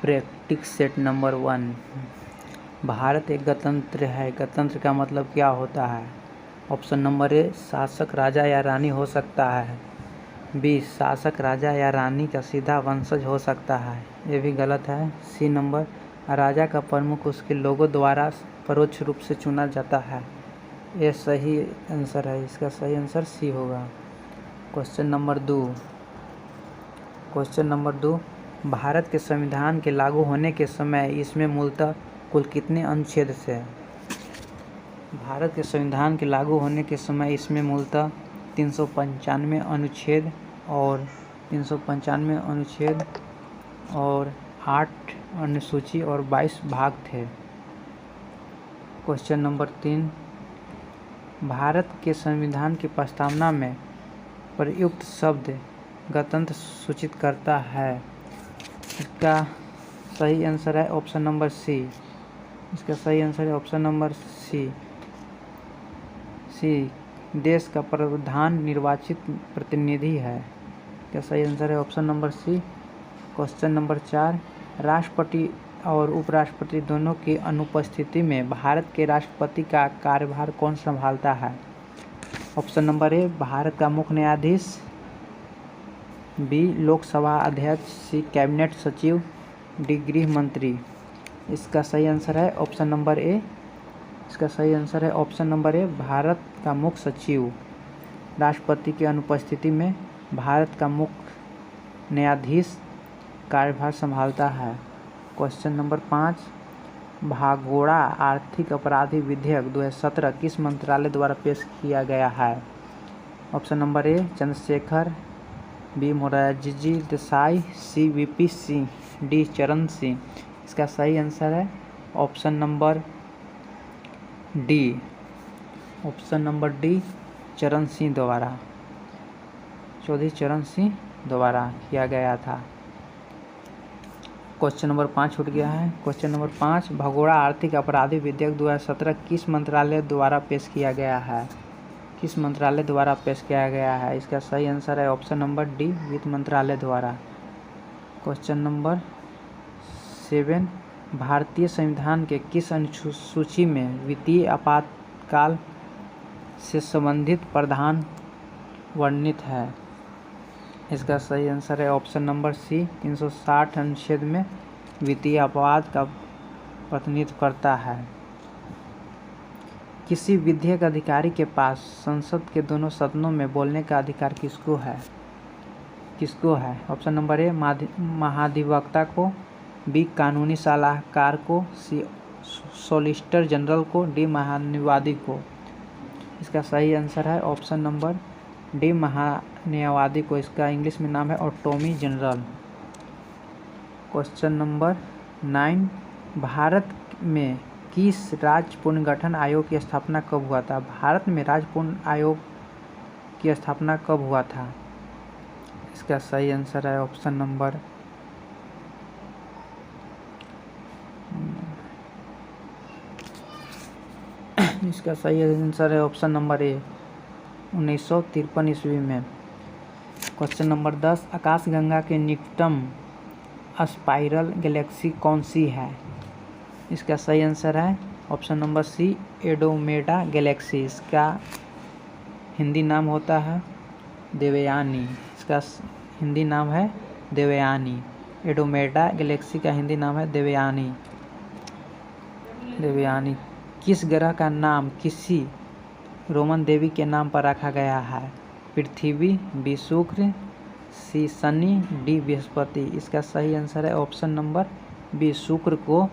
Practice set number 1। Bharat एक गणतंत्र है। गणतंत्र का मतलब क्या होता है? ऑप्शन नंबर ए, शासक राजा या रानी हो सकता है। बी, शासक राजा या रानी का सीधा वंशज हो सकता है, ये भी गलत है। सी नंबर, राजा का प्रमुख उसके लोगों द्वारा परोक्ष रूप से चुना जाता है, ये सही आंसर है। इसका सही आंसर सी होगा। क्वेश्चन नंबर 2, भारत के संविधान के लागू होने के समय इसमें मूलतः कुल कितने अनुच्छेद थे? भारत के संविधान के लागू होने के समय इसमें मूलतः 395 अनुच्छेद और 8 अनुसूची और 22 भाग थे। क्वेश्चन नंबर 3, भारत के संविधान की प्रस्तावना में प्रयुक्त शब्द गणतंत्र सूचित करता है, इसका सही आंसर है ऑप्शन नंबर सी। इसका सही आंसर है ऑप्शन नंबर सी। देश का प्रधान निर्वाचित प्रतिनिधि है, इसका सही आंसर है option number C. Question number 4, राष्ट्रपति और उपराष्ट्रपति दोनों की अनुपस्थिति में भारत के राष्ट्रपति का कार्यभार कौन संभालता है? ऑप्शन नंबर ए, भारत का मुख्य न्यायाधीश। बी, लोकसभा अध्यक्ष। सी, कैबिनेट सचिव। डी, गृह मंत्री। इसका सही आंसर है ऑप्शन नंबर ए। इसका सही आंसर है ऑप्शन नंबर ए, भारत का मुख्य सचिव। राष्ट्रपति की अनुपस्थिति में भारत का मुख्य न्यायाधीश कार्यभार संभालता है। क्वेश्चन नंबर 5, भगोड़ा आर्थिक अपराधी विधेयक 2017 किस मंत्रालय द्वारा पेश किया गया है? Option number A, Chandrashekhar. B, Morarji Desai. C, VP Singh. D, Charan Singh. इसका सही आंसर है option number D. Option number D, Charan Singh द्वारा, चौधरी चरण सिंह द्वारा किया गया था। क्वेश्चन नंबर 5 छूट गया है। क्वेश्चन नंबर 5, भगोड़ा आर्थिक अपराधी विधेयक 2017 किस मंत्रालय द्वारा पेश किया गया है? किस मंत्रालय द्वारा पेश किया गया है? इसका सही आंसर है ऑप्शन नंबर डी, वित्त मंत्रालय द्वारा। क्वेश्चन नंबर 7, भारतीय संविधान के किस अनुसूची में वित्तीय आपातकाल से संबंधित प्रावधान वर्णित है? इसका सही आंसर है ऑप्शन नंबर सी, 360 अनुच्छेद में वित्तीय आपात का प्रतिनिधित्व करता है। किसी विधेयक अधिकारी के पास संसद के दोनों सदनों में बोलने का अधिकार किसको है? ऑप्शन नंबर ए, महाधिवक्ता को। बी, कानूनी सलाहकार को। सी, सॉलिसिटर जनरल को। डी, महान्यायवादी को। इसका सही आंसर है ऑप्शन नंबर डी, महान्यायवादी को। इसका इंग्लिश में नाम है attorney general. Question number 9, Bharat में किस राज्य पुनर्गठन आयोग की स्थापना कब हुआ था? भारत में राज्य पुनर्गठन आयोग की स्थापना कब हुआ था? इसका सही आंसर है ऑप्शन नंबर इसका सही आंसर है ऑप्शन नंबर ए, 1953 ईस्वी में। क्वेश्चन नंबर 10, आकाशगंगा के निकटतम स्पाइरल गैलेक्सी कौन सी है? इसका सही आंसर है option number C, Andromeda galaxy. इसका हिंदी नाम होता है देवयानी। इसका हिंदी नाम है देवयानी। एंड्रोमेडा गैलेक्सी का हिंदी नाम है देवयानी। किस ग्रह का नाम किसी रोमन देवी के नाम पर रखा गया है? पृथ्वी। बी, शुक्र। सी, शनि। डी, बृहस्पति। इसका सही आंसर है ऑप्शन नंबर बी, शुक्र को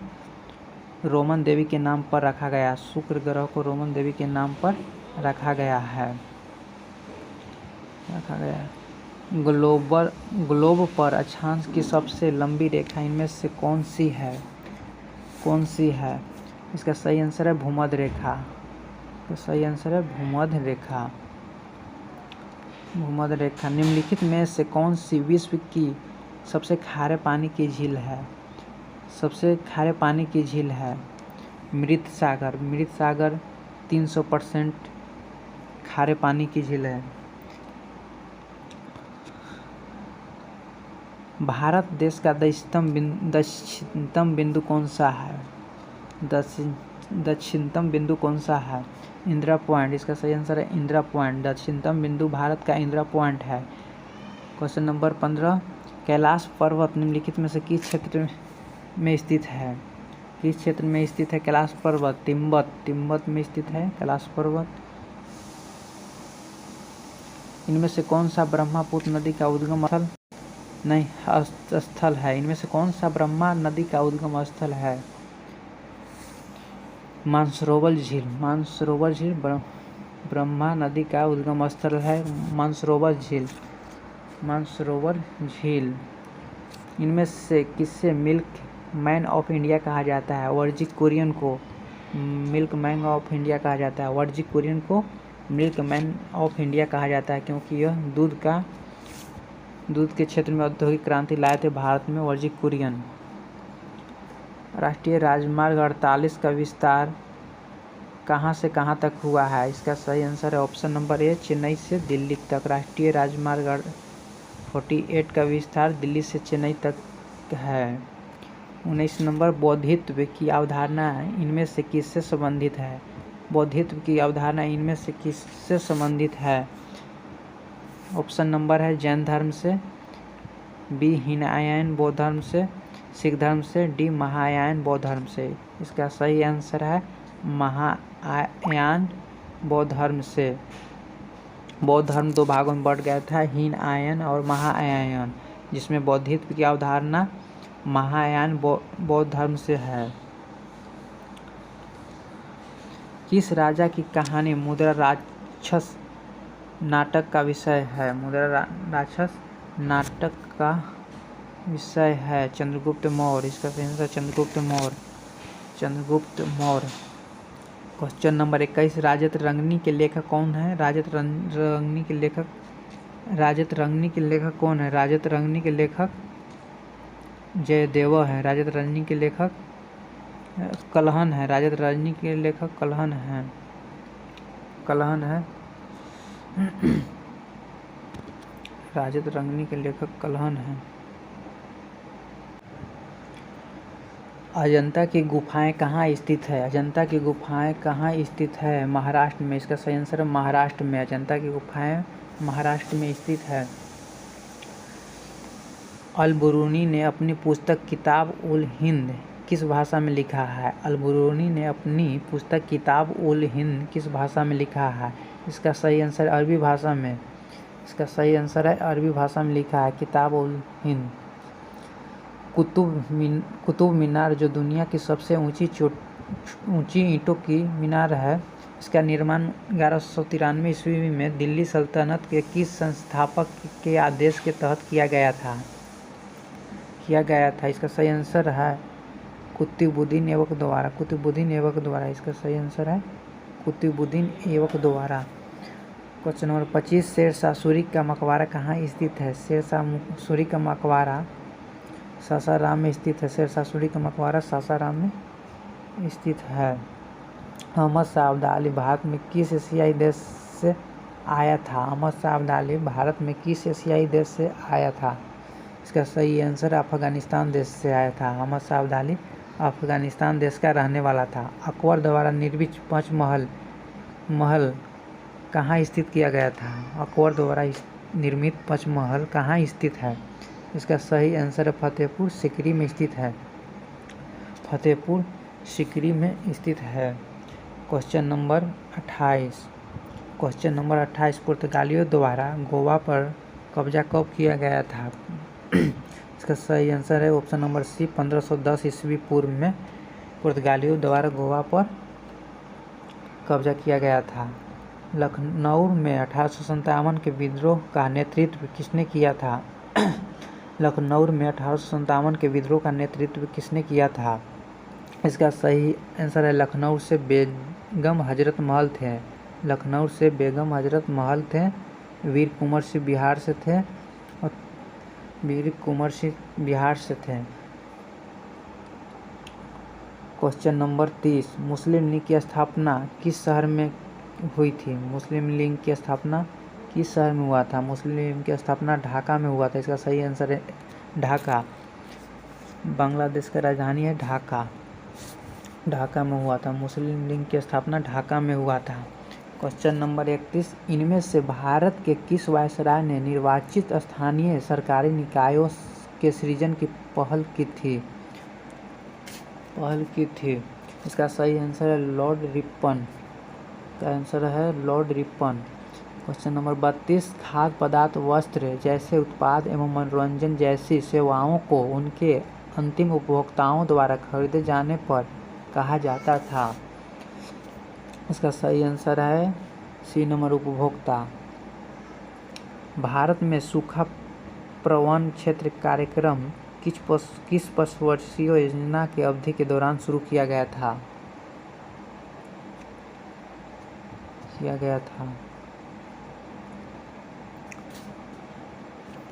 रोमन देवी के नाम पर रखा गया। शुक्र ग्रह को रोमन देवी के नाम पर रखा गया है। ग्लोब पर अक्षांश की सबसे लंबी रेखा इनमें से कौन सी है? इसका सही आंसर है भूमध्य रेखा। तो सही आंसर है भूमध्य रेखा। निम्नलिखित में से कौन सी विश्व की सबसे खारे पानी की झील है? सबसे खारे पानी की झील है मृत सागर 300% खारे पानी की झील है। भारत देश का दक्षिणतम बिंदु कौन सा है? दक्षिणतम बिंदु कौन सा है? इंदिरा पॉइंट। इसका सही आंसर है इंदिरा पॉइंट। दक्षिणतम बिंदु भारत का इंदिरा पॉइंट है। क्वेश्चन नंबर 15, कैलाश पर्वत निम्नलिखित में से किस क्षेत्र में स्थित है? किस क्षेत्र में स्थित है कैलाश पर्वत? तिब्बत में स्थित है कैलाश पर्वत। इनमें से कौन सा ब्रह्मपुत्र नदी का उद्गम स्थल है? इनमें से कौन सा ब्रह्मा नदी का उद्गम स्थल है? मानसरोवर झील ब्रह्मा नदी का उद्गम स्थल है मानसरोवर झील। इनमें से किससे मिल्क मैन ऑफ इंडिया कहा जाता है? वर्जिक कुरियन को मिल्क मैन ऑफ इंडिया कहा जाता है। वर्जिक कुरियन को मिल्क मैन ऑफ इंडिया कहा जाता है क्योंकि यह दूध के क्षेत्र में औद्योगिक क्रांति लाए थे भारत में वर्जिक कुरियन। राष्ट्रीय राजमार्ग 48 का विस्तार कहाँ से कहाँ तक हुआ है? इसका सही आंसर है ऑप्शन नंबर ए, चेन्नई से दिल्ली तक। राष्ट्रीय राजमार्ग 48 का विस्तार दिल्ली से चेन्नई तक है। 19 नंबर, बौद्धित्व की अवधारणा इनमें से किससे संबंधित है? बौद्धित्व की अवधारणा इनमें से किससे संबंधित है? ऑप्शन नंबर है जैन धर्म से, बी हीनयान बौद्ध धर्म से, सिख धर्म से, डी महायान बौद्ध धर्म से। इसका सही आंसर है महायान बौद्ध धर्म से। बौद्ध धर्म 2 भागों में बढ़ गया था, हीनयान और महायान, जिसमें बौद्धित्व की अवधारणा महायान बौद्ध धर्म से है। किस राजा की कहानी मुद्रा राक्षस नाटक का विषय है? मुद्रा राक्षस नाटक का विषय है चंद्रगुप्त मौर्य। इसका सही answer Chandragupta Maurya. Question number 21, Rajatarangini के लेखक कौन है? राजतरंगिणी के लेखक कौन है? राजतरंगिणी के लेखक जयदेव है। राजतरंगिणी के लेखक कल्हण है। राजतरंगिणी के लेखक कल्हण है। राजतरंगिणी के लेखक कल्हण है। अजंता की गुफाएं कहाँ स्थित है? अजंता की गुफाएं कहाँ स्थित है? महाराष्ट्र में। इसका सही आंसर है महाराष्ट्र में। अजंता की गुफाएं महाराष्ट्र में स्थित है। अल-बुरूनी ने अपनी पुस्तक किताब उल हिंद किस भाषा में लिखा है? अल-बुरूनी ने अपनी पुस्तक किताब उल हिंद किस भाषा में लिखा है? इसका सही आंसर अरबी भाषा में। इसका सही आंसर है अरबी भाषा में लिखा है किताब उल हिंद। कुतुब मीनार जो दुनिया की सबसे ऊंची ईंटों की मीनार है, इसका निर्माण 1193 ईस्वी में दिल्ली सल्तनत के किस संस्थापक के आदेश के तहत किया गया था? इसका सही आंसर है कुतुबुद्दीन ऐबक द्वारा। इसका सही आंसर है कुतुबुद्दीन ऐबक द्वारा। क्वेश्चन नंबर 25, शेरशाह सूरी का मकबरा कहाँ स्थित है? शेरशाह सूरी का मकबरा सासाराम में स्थित है। शेरशाह सूरी का मकबरा सासाराम में स्थित है। अहमद शाह अब्दाली भारत में किस एशियाई देश से आया था? अहमद शाह अब्दाली भारत में किस एशियाई देश से आया था? इसका सही आंसर अफगानिस्तान देश से आया था। अहमद शाह अब्दाली अफगानिस्तान देश का रहने वाला था। अकबर द्वारा निर्मित पंचमहल कहाँ स्थित किया गया था? अकबर द्वारा निर्मित पंचमहल कहाँ स्थित है? इसका सही आंसर फतेहपुर सीकरी में स्थित है। फतेहपुर सीकरी में स्थित है। क्वेश्चन नंबर 28, पुर्तगालियों द्वारा गोवा पर कब्जा कब किया गया था? इसका सही आंसर है ऑप्शन नंबर सी, 1510 ईस्वी पूर्व में पुर्तगालियों द्वारा गोवा पर कब्जा किया गया था। लखनऊ में 1857 के विद्रोह का नेतृत्व किसने किया था? लखनऊ में 1857 के विद्रोह का नेतृत्व किसने किया था? इसका सही आंसर है लखनऊ से बेगम हजरत महल थे। लखनऊ से बेगम हजरत महल थे। वीर कुंवर सिंह बिहार से थे। क्वेश्चन नंबर 30, मुस्लिम लीग की स्थापना किस शहर में हुई थी? मुस्लिम लीग की स्थापना किस शहर में हुआ था? मुस्लिम लीग की स्थापना ढाका में हुआ था। इसका सही आंसर है ढाका, बांग्लादेश का राजधानी है ढाका, ढाका में हुआ था। मुस्लिम लीग की स्थापना ढाका में हुआ था। क्वेश्चन नंबर 31, इनमें से भारत के किस वायसराय ने निर्वाचित स्थानीय सरकारी निकायों के सृजन की पहल की थी? इसका सही आंसर है लॉर्ड रिपन, का आंसर है लॉर्ड रिपन। क्वेश्चन नंबर 32, खाद्य पदार्थ, वस्त्र जैसे उत्पाद एवं मनोरंजन जैसी सेवाओं को उनके अंतिम उपभोक्ताओं द्वारा खरीदे जाने पर कहा जाता था? इसका सही आंसर है सी नंबर, उपभोक्ता। भारत में सूखा प्रबंधन क्षेत्र कार्यक्रम किस 5 वर्षीय योजना की अवधि के दौरान शुरू किया गया था?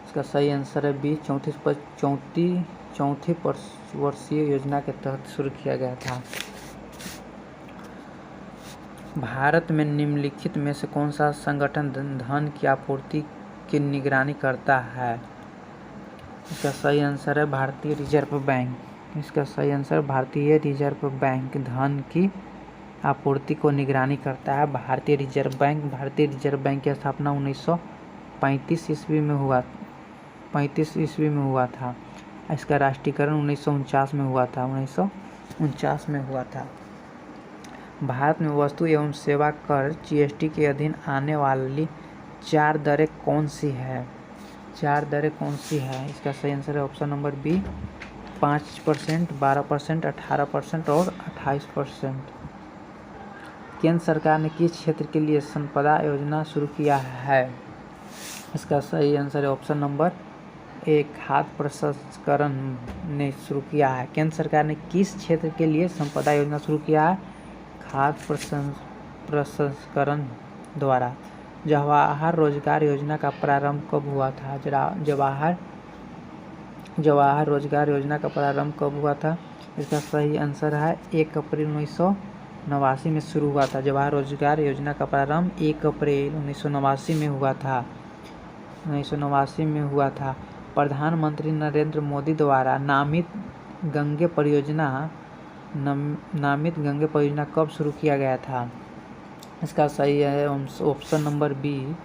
इसका सही आंसर है बी, 34 वर्षीय योजना के तहत शुरू किया गया था। भारत में निम्नलिखित में से कौन सा संगठन धन की आपूर्ति की निगरानी करता है? इसका सही आंसर है भारतीय रिजर्व बैंक। इसका सही आंसर भारतीय रिजर्व बैंक धन की आपूर्ति को निगरानी करता है। भारतीय रिजर्व बैंक की स्थापना 1935 ईस्वी में हुआ था। इसका राष्ट्रीयकरण 1949 में हुआ था। भारत में वस्तु एवं सेवा कर जीएसटी के अधीन आने वाली 4 दरें कौन सी है? इसका सही आंसर है ऑप्शन नंबर बी, 5%, 12%, 18% और 28%। केंद्र सरकार ने किस क्षेत्र के लिए संपदा योजना शुरू किया है? इसका सही आंसर है ऑप्शन नंबर ए, खाद्य प्रसंस्करण ने शुरू किया है। केंद्र सरकार ने किस क्षेत्र के लिए संपदा योजना शुरू किया है? खाद्य प्रसंस्करण द्वारा। जवाहर रोजगार योजना का प्रारंभ कब हुआ था? जवाहर रोजगार योजना का प्रारंभ कब हुआ था? इसका सही आंसर है 1 अप्रैल 1989 में शुरू हुआ था। जवाहर रोजगार योजना का प्रारंभ 1 अप्रैल 1989 में हुआ था। प्रधानमंत्री नरेंद्र मोदी द्वारा नामित गंगे परियोजना कब शुरू किया गया था? इसका सही है ऑप्शन नंबर बी,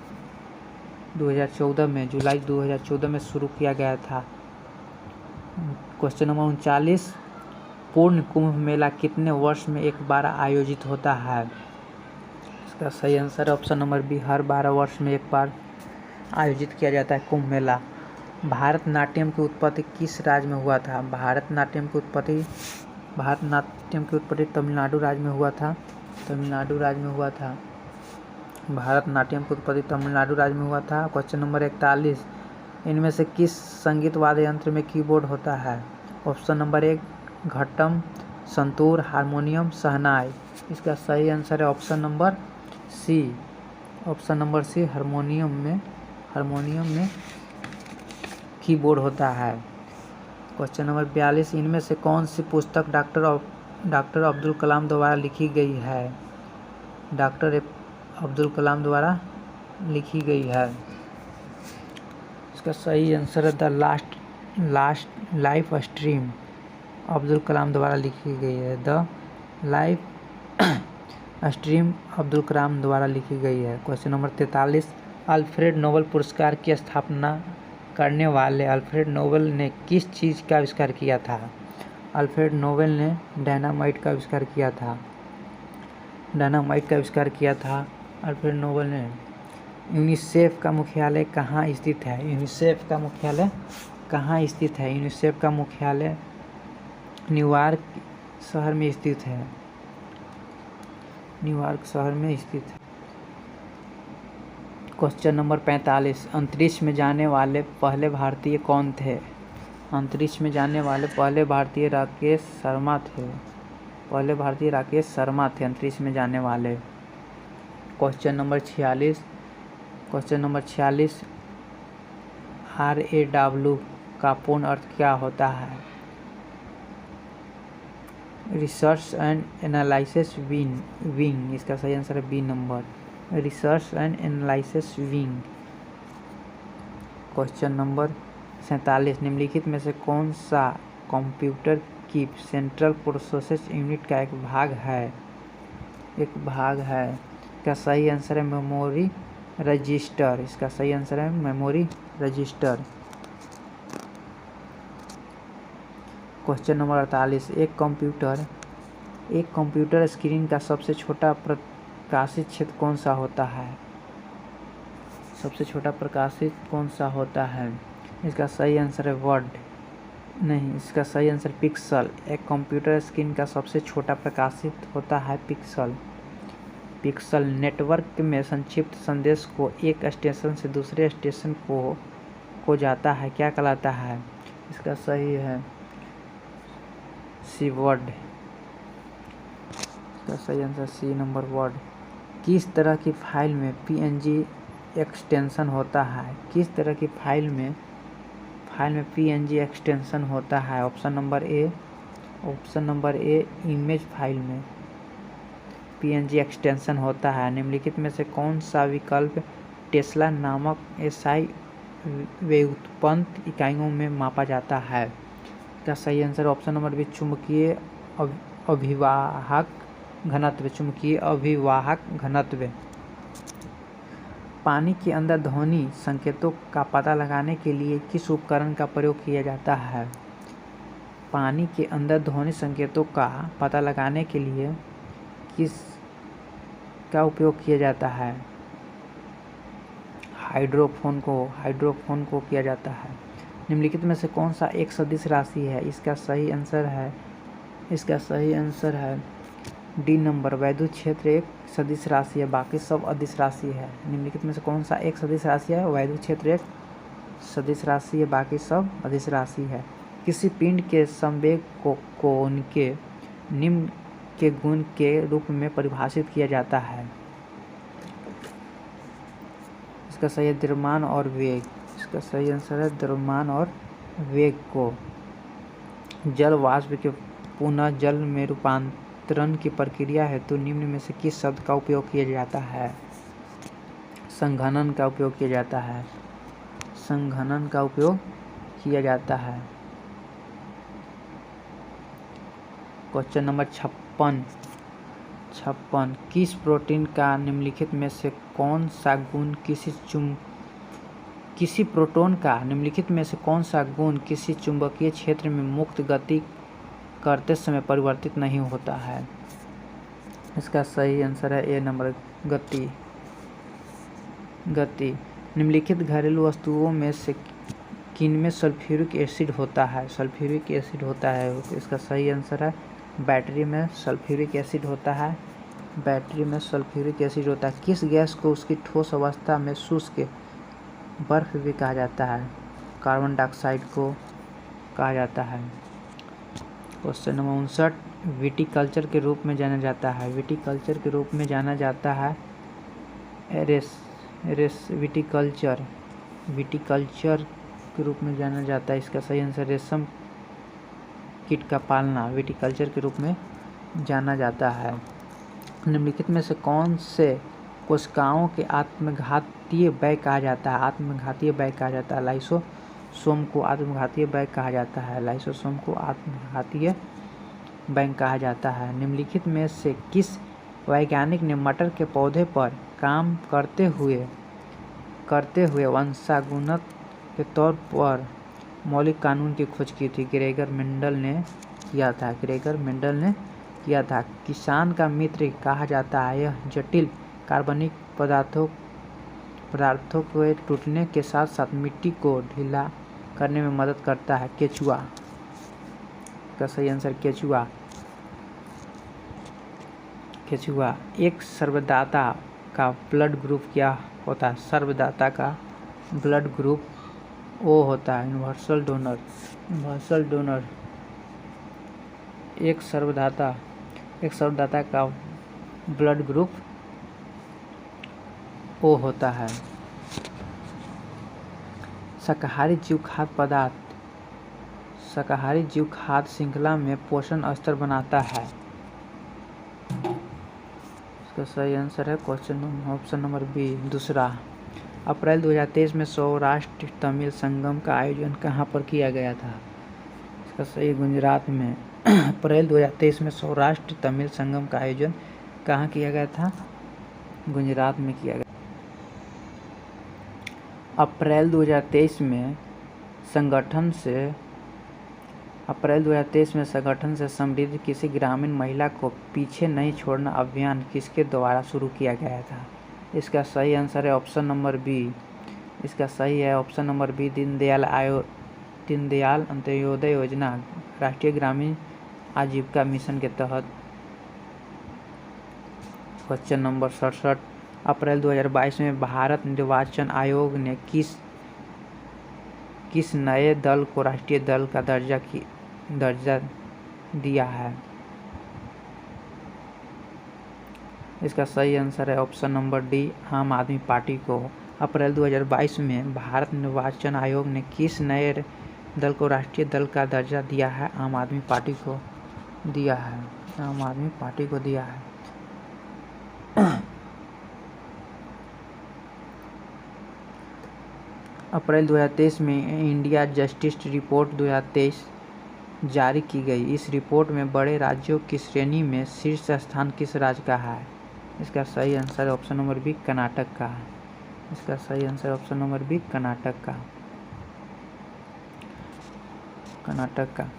2014 में, जुलाई 2014 में शुरू किया गया था। क्वेश्चन नंबर 39, पूर्ण कुंभ मेला कितने वर्ष में एक बार आयोजित होता है? इसका सही आंसर है ऑप्शन नंबर बी, हर 12 वर्ष में एक बार आयोजित किया जाता है कुंभ मेला। भारतनाट्यम की उत्पत्ति किस राज्य में हुआ था? भारतनाट्यम की उत्पत्ति तमिलनाडु राज्य में हुआ था। भारतनाट्यम की उत्पत्ति तमिलनाडु राज्य में हुआ था। क्वेश्चन नंबर 41, इनमें से किस संगीत वाद्य यंत्र में कीबोर्ड होता है? ऑप्शन नंबर 1, घटम, संतूर, हारमोनियम, शहनाई। इसका सही आंसर है ऑप्शन नंबर सी, हारमोनियम में कीबोर्ड होता है। क्वेश्चन नंबर 42, इनमें से कौन सी पुस्तक डॉक्टर अब्दुल कलाम द्वारा लिखी गई है? डॉक्टर अब्दुल कलाम द्वारा लिखी गई है। इसका सही आंसर है the last life stream, Abdul Kalam द्वारा लिखी गई है। The life stream Abdul Kalam द्वारा लिखी गई है। क्वेश्चन नंबर 43, अल्फ्रेड नोबेल पुरस्कार की स्थापना करने वाले अल्फ्रेड नोबेल ने किस चीज़ का आविष्कार किया था? अल्फ्रेड नोबेल ने डायनामाइट का आविष्कार किया था। अल्फ्रेड नोबेल ने। यूनिसेफ का मुख्यालय कहाँ स्थित है? यूनिसेफ का मुख्यालय न्यूयॉर्क शहर में स्थित है। क्वेश्चन नंबर 45, अंतरिक्ष में जाने वाले पहले भारतीय कौन थे? अंतरिक्ष में जाने वाले पहले भारतीय राकेश शर्मा थे अंतरिक्ष में जाने वाले। क्वेश्चन नंबर 46, RAW का पूर्ण अर्थ क्या होता है? Research and analysis wing. इसका सही आंसर है B number, research and analysis wing. Question number 47 निम्नलिखित में से कौन सा कंप्यूटर की सेंट्रल प्रोसेस यूनिट का एक भाग है। इसका सही आंसर है मेमोरी रजिस्टर। इसका सही आंसर है मेमोरी रजिस्टर। क्वेश्चन नंबर 48 एक कंप्यूटर स्क्रीन का सबसे छोटा प्रकाशित क्षेत्र कौन सा होता है। सबसे छोटा प्रकाशित कौन सा होता है। इसका सही आंसर है वर्ड नहीं, इसका सही आंसर पिक्सल। एक कंप्यूटर स्क्रीन का सबसे छोटा प्रकाशित होता है पिक्सल। नेटवर्क में संक्षिप्त संदेश को एक स्टेशन से दूसरे स्टेशन को जाता है क्या कहलाता है। इसका सही है सी वर्ड। इसका सही आंसर सी नंबर वर्ड। किस तरह की फाइल में पीएनजी एक्सटेंशन होता है। किस तरह की फाइल में पीएनजी एक्सटेंशन होता है। ऑप्शन नंबर ए इमेज फाइल में पीएनजी एक्सटेंशन होता है। निम्नलिखित में से कौन सा विकल्प टेस्ला नामक एसआई व्युत्पन्न इकाइयों में मापा जाता है। इसका सही आंसर ऑप्शन नंबर बी चुंबकीय अभिवाहक घनत्व। पानी के अंदर ध्वनि संकेतों का पता लगाने के लिए किस उपकरण का प्रयोग किया जाता है। पानी के अंदर ध्वनि संकेतों का पता लगाने के लिए किस का उपयोग किया जाता है। हाइड्रोफोन को किया जाता है। निम्नलिखित में से कौन सा एक सदिश राशि है। इसका सही आंसर है डी नंबर। वैद्युत क्षेत्र एक सदिश राशि है, बाकी सब अदिश राशि है। निम्नलिखित में से कौन सा एक सदिश राशि है। वैद्युत क्षेत्र एक सदिश राशि है, बाकी सब अदिश राशि है। किसी पिंड के संवेग को उनके निम्न के गुण के रूप में परिभाषित किया जाता है। इसका सही है द्रव्यमान और वेग। इसका सही आंसर है द्रव्यमान और वेग को। जल वाष्प के पुनः जल में रूपांतरण की प्रक्रिया हेतु निम्न में से किस शब्द का उपयोग किया जाता है। संघनन का उपयोग किया जाता है। क्वेश्चन नंबर 56 किस प्रोटीन का निम्नलिखित में से कौन सा गुण किसी प्रोटॉन का निम्नलिखित में से कौन सा गुण किसी चुंबकीय क्षेत्र में मुक्त गति करते समय परिवर्तित नहीं होता है। इसका सही आंसर है ए नंबर गति। निम्नलिखित घरेलू वस्तुओं में से किनमें सल्फ्यूरिक एसिड होता है। इसका सही आंसर है बैटरी में सल्फ्यूरिक एसिड होता है। किस गैस को उसकी ठोस अवस्था में शुष्क बर्फ भी कहा जाता है। कार्बन डाइऑक्साइड को कहा जाता है। क्वेश्चन नंबर 59 विटिकल्चर के रूप में जाना जाता है। विटिकल्चर के रूप में जाना जाता है। इसका सही आंसर रेशम कीट का पालना विटिकल्चर के रूप में जाना जाता है। निम्नलिखित में से कौन से कोशिकाओं के आत्मघातीय बैग कहा जाता है। लाइसोसोम को आत्मघातीय बैग कहा जाता है। निम्नलिखित में से किस वैज्ञानिक ने मटर के पौधे पर काम करते हुए वंशानुगत के तौर पर मौलिक कानून की खोज की थी। ग्रेगर मेंडल ने किया था। किसान का मित्र कहा जाता है। यह जटिल कार्बनिक पदार्थों के टूटने के साथ साथ मिट्टी को ढीला करने में मदद करता है। केचुआ का सही आंसर केचुआ। एक सर्वदाता का ब्लड ग्रुप क्या होता है। सर्वदाता का ब्लड ग्रुप ओ होता है यूनिवर्सल डोनर। एक सर्वदाता का ब्लड ग्रुप ओ होता है। शाकाहारी जीव खाद्य श्रृंखला में पोषण स्तर बनाता है। इसका सही आंसर है ऑप्शन नंबर बी दूसरा। अप्रैल 2023 में सौराष्ट्र तमिल संगम का आयोजन कहाँ पर किया गया था? इसका सही गुजरात में। अप्रैल 2023 में सौराष्ट्र तमिल संगम का आयोजन कहाँ किया गया था? गुजरात में किया गया। अप्रैल 2023 में संगठन से समृद्ध किसी ग्रामीण महिला को पीछे नहीं छोड़ना अभियान किसके द्वारा शुरू किया गया था? इसका सही आंसर है ऑप्शन नंबर बी। इसका सही है option number B, Deendayal Antyodaya Yojana, राष्ट्रीय ग्रामीण आजीविका मिशन के तहत। क्वेश्चन नंबर 67, अप्रैल 2022 में भारत निर्वाचन आयोग ने किस नए दल को राष्ट्रीय दल का दर्जा दिया है? इसका सही आंसर है ऑप्शन नंबर डी, आम आदमी पार्टी को। अप्रैल 2022 में भारत निर्वाचन आयोग ने किस नए दल को राष्ट्रीय दल का दर्जा दिया है? आम आदमी पार्टी को दिया है। आम आदमी पार्टी को दिया है। अप्रैल 2023 में इंडिया जस्टिस रिपोर्ट 2023 जारी की गई। इस रिपोर्ट में बड़े राज्यों की श्रेणी में शीर्ष स्थान किस राज्य का है? इसका सही आंसर है ऑप्शन नंबर बी, कर्नाटक का। इसका सही answer option number B, Karnataka का।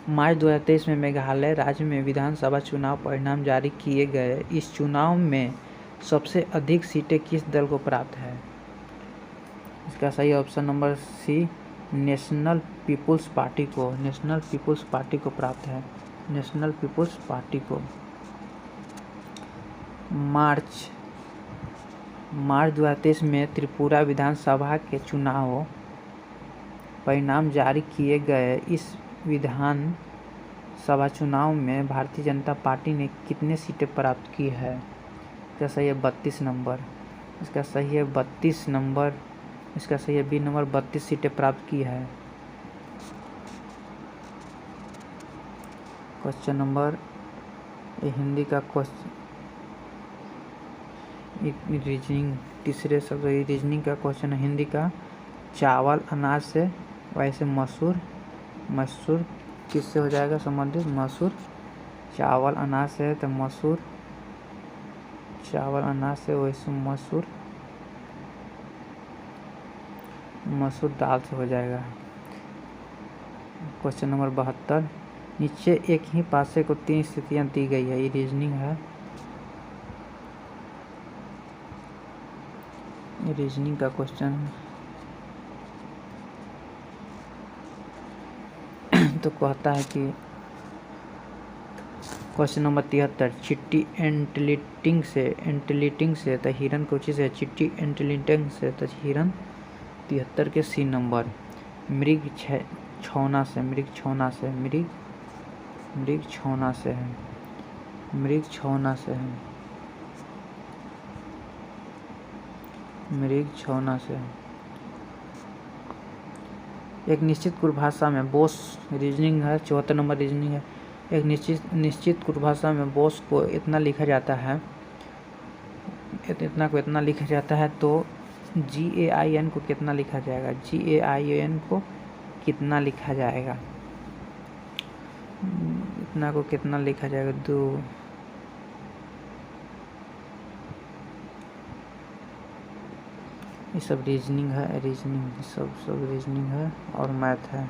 मार्च 2023 में मेघालय राज्य में विधानसभा चुनाव परिणाम जारी किए गए। इस चुनाव में सबसे अधिक सीटें किस दल को प्राप्त है? इसका सही option number C, National People's Party को। नेशनल पीपुल्स पार्टी को प्राप्त है। नेशनल पीपुल्स पार्टी को। मार्च 2023 में त्रिपुरा विधानसभा के चुनाव परिणाम जारी किए गए। इस विधान सभा चुनाव में भारतीय जनता पार्टी ने कितने सीटें प्राप्त की है? इसका सही है 32 नंबर। इसका सही है 32 नंबर। इसका सही है बी नंबर, 32 सीटें प्राप्त की है। क्वेश्चन नंबर हिंदी का क्वेश्चन, रीजनिंग, तीसरे सब रीजनिंग का क्वेश्चन है हिंदी का। चावल अनाज से वैसे मसूर किससे हो जाएगा संबंधित? मसूर। चावल अनाज से है तो मसूर, चावल अनाज से वैसे मसूर दाल से हो जाएगा। क्वेश्चन नंबर 72, नीचे एक ही पासे को 3 स्थितियां दी गई है। ये रीजनिंग है। ये रीजनिंग का क्वेश्चन तो कहता है कि क्वेश्चन नंबर 73, चिट्टी एंटलिटिंग से तो हिरन कोची से, चिट्टी एंटलिटिंग से तो हिरन 73 के सी नंबर। मृग छौना से है। मृग छौना से है। एक निश्चित कुलभाषा में बोस, रीजनिंग है 74 नंबर रीजनिंग है। एक निश्चित कुलभाषा में बोस को इतना लिखा जाता है, तो GAIN को कितना लिखा जाएगा? GAIN को कितना लिखा जाएगा? इतना को कितना लिखा जाएगा? 2। ये सब रीजनिंग है। सब रीजनिंग है और मैथ है।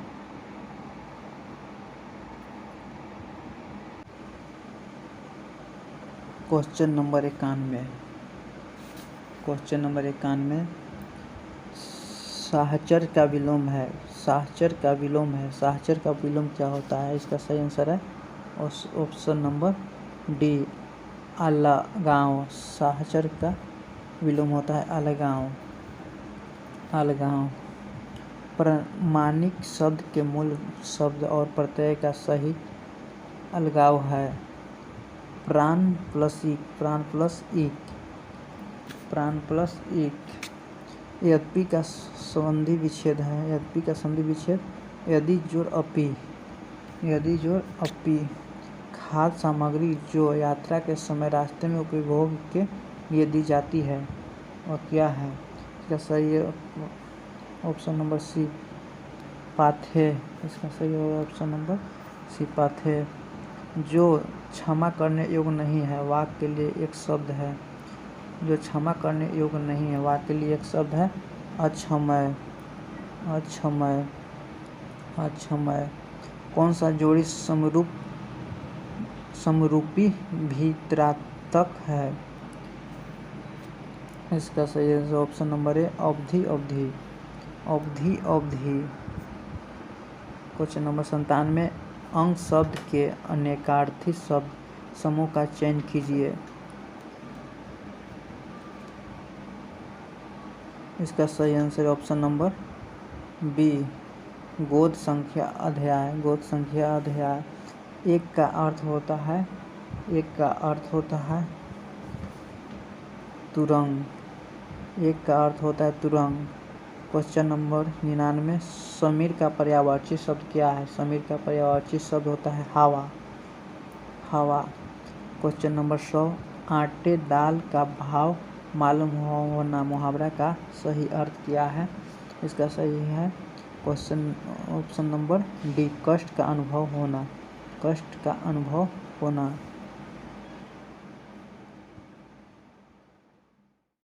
क्वेश्चन नंबर 91, साहचर का विलोम है। साहचर का विलोम क्या होता है? इसका सही आंसर है ऑप्शन नंबर डी, अलगांव। साहचर का विलोम होता है अलगांव। प्रमाणिक शब्द के मूल शब्द और प्रत्यय का सही अलगाव है प्राण प्लस इक। यद्यपि का संधि विच्छेद है। यदि जोड़ अपी। खाद्य सामग्री जो यात्रा के समय रास्ते में उपभोग के लिए दी जाती है वह क्या है? इसका सही है ऑप्शन नंबर सी पाथे। इसका सही होगा ऑप्शन नंबर सी पाथे। जो क्षमा करने योग्य नहीं है वाक्य के लिए एक शब्द है। जो क्षमा करने योग्य नहीं है वाक्य के लिए एक शब्द है अक्षमय। अक्षमय अक्षमय। कौन सा जोड़ी समरूपी भीतरातक है? इसका सही है ऑप्शन नंबर ए अवधि अवधि। अवधि अवधि। क्वेश्चन नंबर 97 अंग शब्द के अनेकार्थी शब्द समूह का चयन कीजिए। इसका सही आंसर ऑप्शन नंबर बी गोद संख्या अध्याय। गोद संख्या अध्याय। एक का अर्थ होता है तुरंग। एक का अर्थ होता है तुरंग। क्वेश्चन नंबर 99 समीर का पर्यायवाची शब्द क्या है? समीर का पर्यायवाची शब्द होता है हवा। हवा। क्वेश्चन नंबर 100 आटे दाल का भाव मालूम होना मुहावरा का सही अर्थ क्या है? इसका सही है क्वेश्चन ऑप्शन नंबर डी कष्ट का अनुभव होना। कष्ट का अनुभव होना।